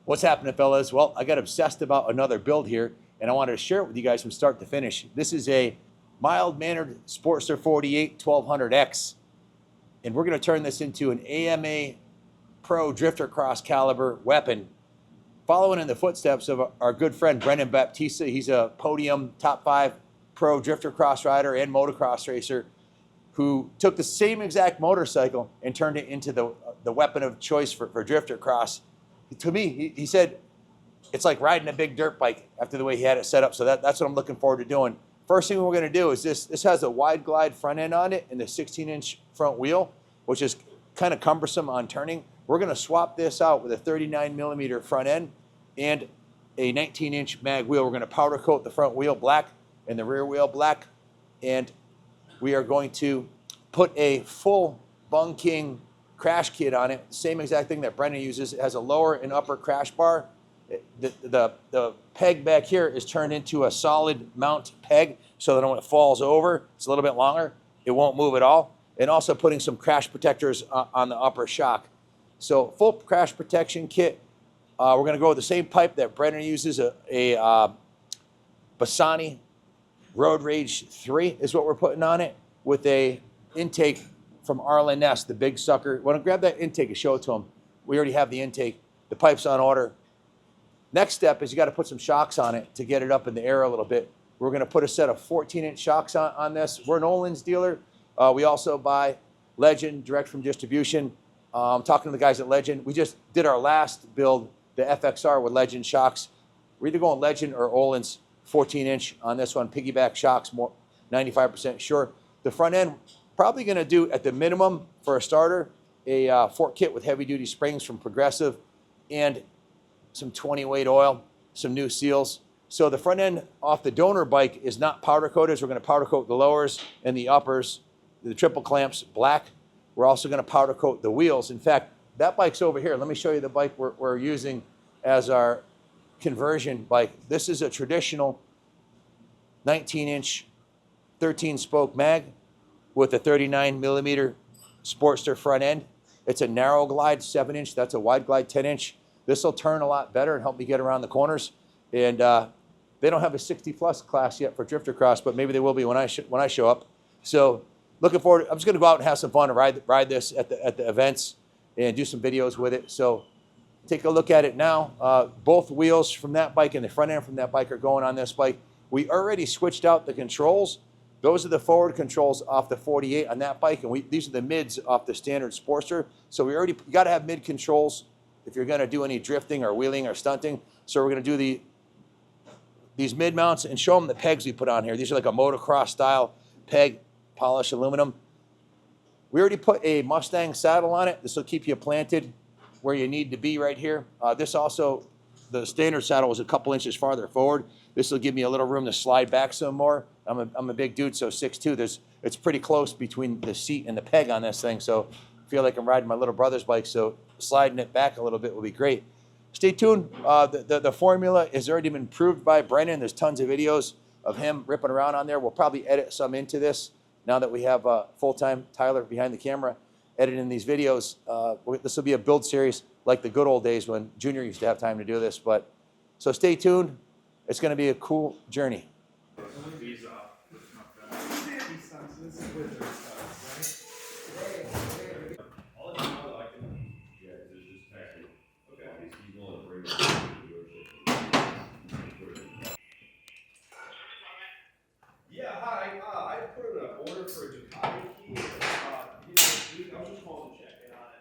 What's happening, fellas? Well, I got obsessed about another build here, and I wanted to share it with you guys from start to finish. This is a mild-mannered Sportster 48 1200X, and we're going to turn this into an AMA Pro Drifter Cross caliber weapon, following in the footsteps of our good friend Brennen Baptista. He's a podium top 5 pro drifter cross rider and motocross racer who took the same exact motorcycle and turned it into the weapon of choice for drifter cross. To me, he said, it's like riding a big dirt bike after the way he had it set up. So that's what I'm looking forward to doing. First thing we're going to do is this has a wide glide front end on it and the 16-inch front wheel, which is kind of cumbersome on turning. We're going to swap this out with a 39mm front end and a 19-inch mag wheel. We're going to powder coat the front wheel black and the rear wheel black. And we are going to put a full Bung King crash kit on it, same exact thing that Brennen uses. It has a lower and upper crash bar. The peg back here is turned into a solid mount peg so that when it falls over, it's a little bit longer, it won't move at all. And also putting some crash protectors on the upper shock. So full crash protection kit. We're going to go with the same pipe that Brennen uses, a Bassani Road Rage 3 is what we're putting on it, with a intake from Arlen Ness, the big sucker. Want to grab that intake and show it to him. We already have the intake. The pipe's on order. Next step is you got to put some shocks on it to get it up in the air a little bit. We're going to put a set of 14-inch shocks on this. We're an Olin's dealer. We also buy Legend direct from distribution. I'm talking to the guys at Legend. We just did our last build, the FXR, with Legend shocks. We're either going Legend or Olin's 14-inch on this one. Piggyback shocks, more 95% sure. The front end, probably going to do at the minimum for a starter, a fork kit with heavy-duty springs from Progressive and some 20-weight oil, some new seals. So the front end off the donor bike is not powder coated. So we're going to powder coat the lowers and the uppers, the triple clamps black. We're also going to powder coat the wheels. In fact, that bike's over here. Let me show you the bike we're using as our conversion bike. This is a traditional 19-inch 13-spoke mag with a 39mm Sportster front end. It's a narrow glide 7-inch. That's a wide glide 10-inch. This will turn a lot better and help me get around the corners. And they don't have a 60-plus class yet for drifter cross, but maybe they will be when I show up. So looking forward. I'm just going to go out and have some fun and ride this at the events and do some videos with it. So take a look at it now. Both wheels from that bike and the front end from that bike are going on this bike. We already switched out the controls. Those are the forward controls off the 48 on that bike, and these are the mids off the standard Sportster. So you got to have mid controls if you're going to do any drifting or wheeling or stunting. So we're going to do these mid mounts and show them the pegs we put on here. These are like a motocross style peg, polished aluminum. We already put a Mustang saddle on it. This will keep you planted where you need to be right here. This also, the standard saddle was a couple inches farther forward. This will give me a little room to slide back some more. I'm a big dude, so 6'2". It's pretty close between the seat and the peg on this thing, so I feel like I'm riding my little brother's bike, so sliding it back a little bit will be great. Stay tuned. The formula has already been proved by Brennen. There's tons of videos of him ripping around on there. We'll probably edit some into this now that we have full-time Tyler behind the camera editing these videos. This will be a build series like the good old days when Junior used to have time to do this. So stay tuned. It's going to be a cool journey. Yeah, hi. I put in an order for a Ducati key this week. I was just calling to check in on it.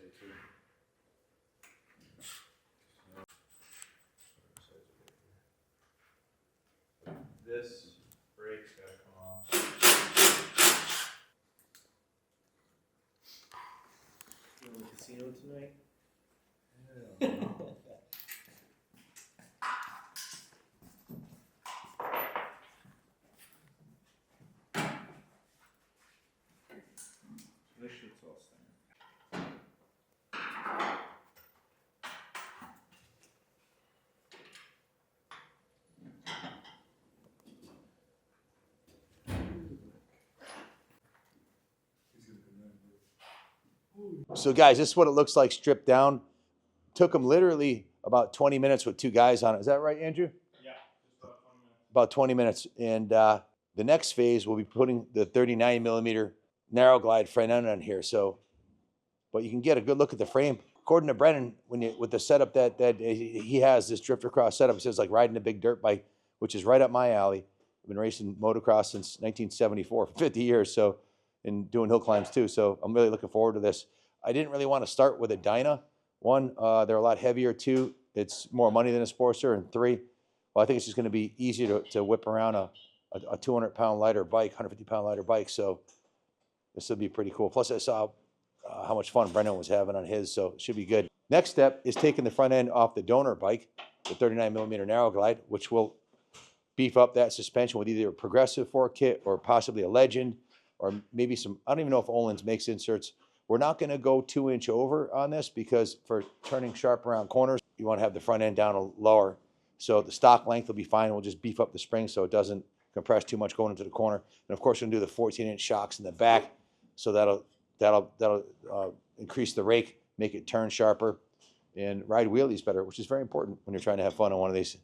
say too. This brake's gotta come off. You in the casino tonight? This shit's all standard. So guys, this is what it looks like stripped down. Took them literally about 20 minutes with two guys on it. Is that right, Andrew? Yeah, just about 20 minutes. About 20 minutes. And the next phase, we'll be putting the 39 millimeter narrow glide front end on here. So, but you can get a good look at the frame. According to Brennan, with the setup that he has, this drifter cross setup, it says like riding a big dirt bike, which is right up my alley. I've been racing motocross since 1974, for 50 years. So, and doing hill climbs too. So I'm really looking forward to this. I didn't really want to start with a Dyna. One, they're a lot heavier. Two, it's more money than a Sportster. And three, well, I think it's just going to be easier to whip around a 200-pound lighter bike, 150-pound lighter bike. So this will be pretty cool. Plus, I saw how much fun Brennan was having on his, so it should be good. Next step is taking the front end off the donor bike, the 39 millimeter narrow glide, which will beef up that suspension with either a progressive fork kit or possibly a Legend, or maybe some, I don't even know if Olin's makes inserts. We're not going to go 2-inch over on this because for turning sharp around corners, you want to have the front end down a lower. So the stock length will be fine. We'll just beef up the spring so it doesn't compress too much going into the corner. And of course, we're going to do the 14-inch shocks in the back. So that'll increase the rake, make it turn sharper, and ride wheelies better, which is very important when you're trying to have fun on one of these.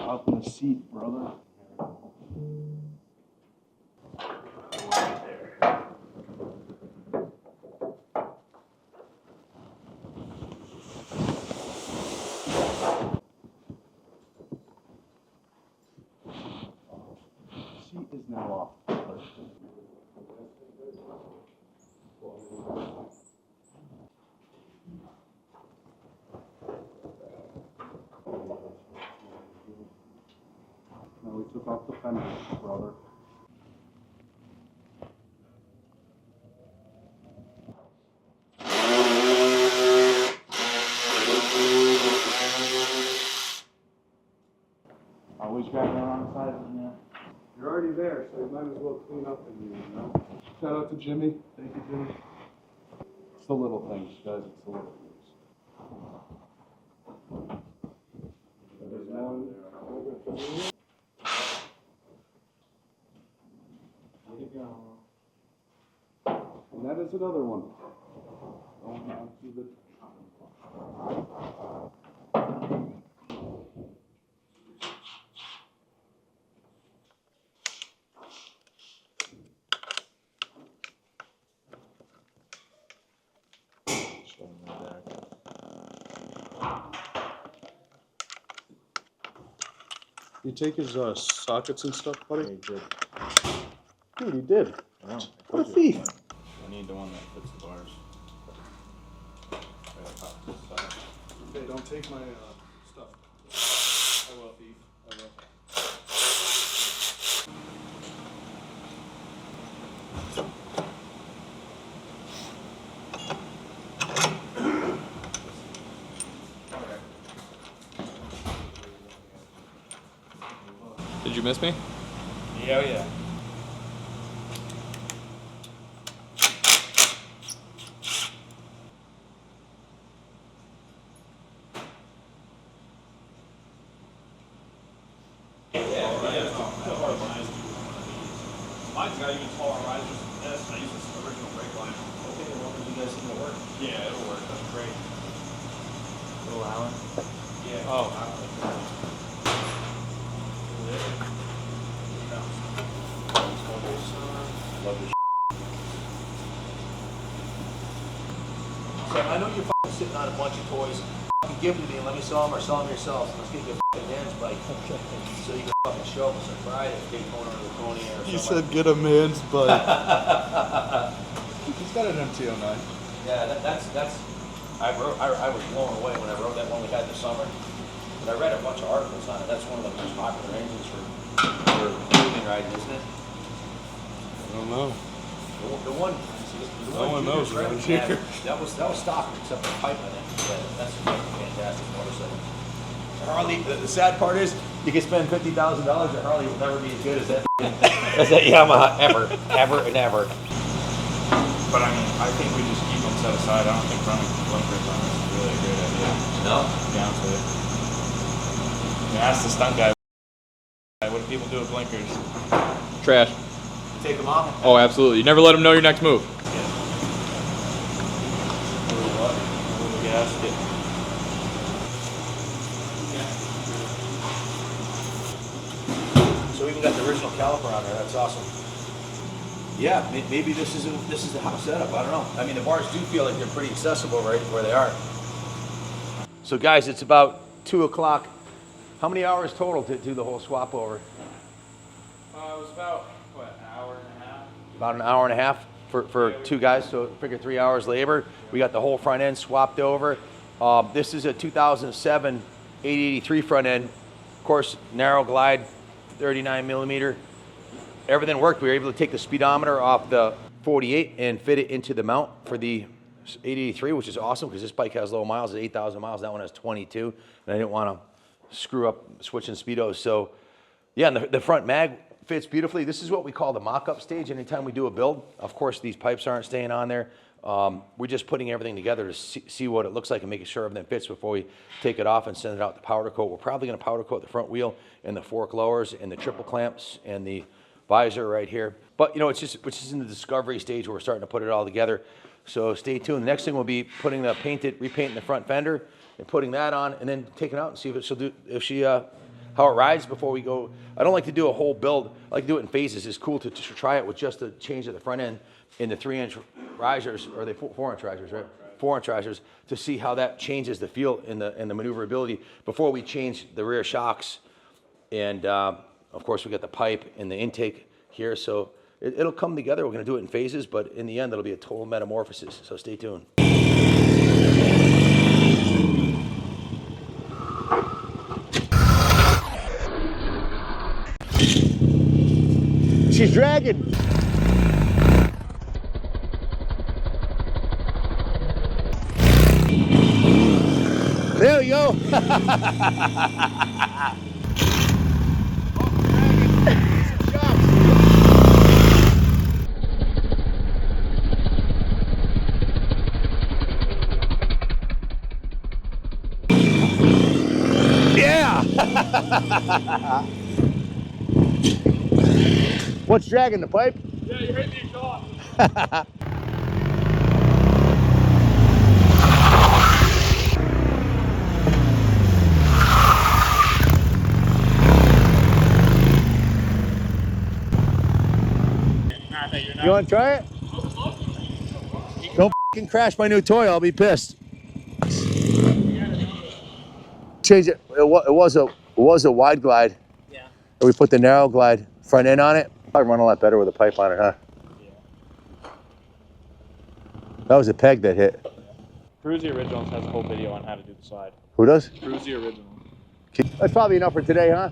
Up in the seat, brother. Seat is now off. Now we took off the fender, brother. Always driving around the side of it, yeah. You're already there, so you might as well clean up in here, you know? Shout out to Jimmy. Thank you, Jimmy. It's the little things, guys. It's the little things. There's one over for me. And that is another one. Going on to the You take his sockets and stuff, buddy? He did. Dude, he did. I know. What a thief. I need the one that fits the bars. Hey, don't take my stuff. I will, thief. I will. Did you miss me? Yeah, yeah. Mine's got even taller risers than this, and I use this original brake line. Okay, well, you guys think it'll work? Yeah, it'll work. That's great. Little Allen. Yeah. Oh. So I know you're sitting on a bunch of toys. Fucking give them to me and let me sell them or sell them yourself. Let's get your fucking man's bike. So you can fucking show up on Friday at Daytona or Laconia or something. He said, get a man's bike. He's got an MT-09. Yeah, that's. I was blown away when I wrote that one we had this summer. But I read a bunch of articles on it. That's one of the most popular engines for cruising riding, isn't it? I don't know. The one No one knows Junior's around riding, here. that was stock except for the pipe in it. Yeah, that's a fantastic motorcycle. Harley, the sad part is you can spend $50,000 and Harley will never be as good as that. As that Yamaha ever and ever. But I mean, I think we just keep them set aside. I don't think running blinkers on this is really a great idea. No? To be honest with you. Yeah, ask the stunt guy. What do people do with blinkers? Trash. Take them off. Oh, absolutely. You never let them know your next move. So we even got the original caliper on there. That's awesome. Yeah, maybe this is the house setup. I don't know. I mean, the bars do feel like they're pretty accessible right where they are. So guys, it's about 2 o'clock. How many hours total to do the whole swap over? It was about, what, an hour and a half? About an hour and a half for two guys, so figure 3 hours labor. We got the whole front end swapped over. This is a 2007 883 front end. Of course, narrow glide, 39 millimeter. Everything worked. We were able to take the speedometer off the 48 and fit it into the mount for the 883, which is awesome because this bike has low miles at 8,000 miles. That one has 22, and I didn't want to screw up switching speedos. So yeah, and the front mag fits beautifully. This is what we call the mock-up stage. Anytime we do a build, of course, these pipes aren't staying on there. We're just putting everything together to see what it looks like and making sure everything fits before we take it off and send it out to powder coat. We're probably going to powder coat the front wheel and the fork lowers and the triple clamps and the visor right here. But you know, it's just in the discovery stage where we're starting to put it all together. So stay tuned. The next thing will be putting the repainting the front fender and putting that on, and then taking it out and see how it rides before we go. I don't like to do a whole build. I like to do it in phases. It's cool to try it with just the change of the front end in the 3-inch risers, or the 4-inch risers, right? 4-inch risers, to see how that changes the feel and the maneuverability before we change the rear shocks. And of course, we got the pipe and the intake here, so it'll come together. We're going to do it in phases, but in the end, it'll be a total metamorphosis. So stay tuned. She's dragging. There we go. Yeah. What's dragging, the pipe? Yeah, you hit me exhaust. You want to try it? Don't f***ing crash my new toy. I'll be pissed. Change it. It was a wide glide. Yeah. And we put the narrow glide front end on it. Probably run a lot better with a pipe on it, huh? Yeah. That was a peg that hit. Cruise the Originals has a whole video on how to do the slide. Who does? Cruise the Original. That's probably enough for today, huh?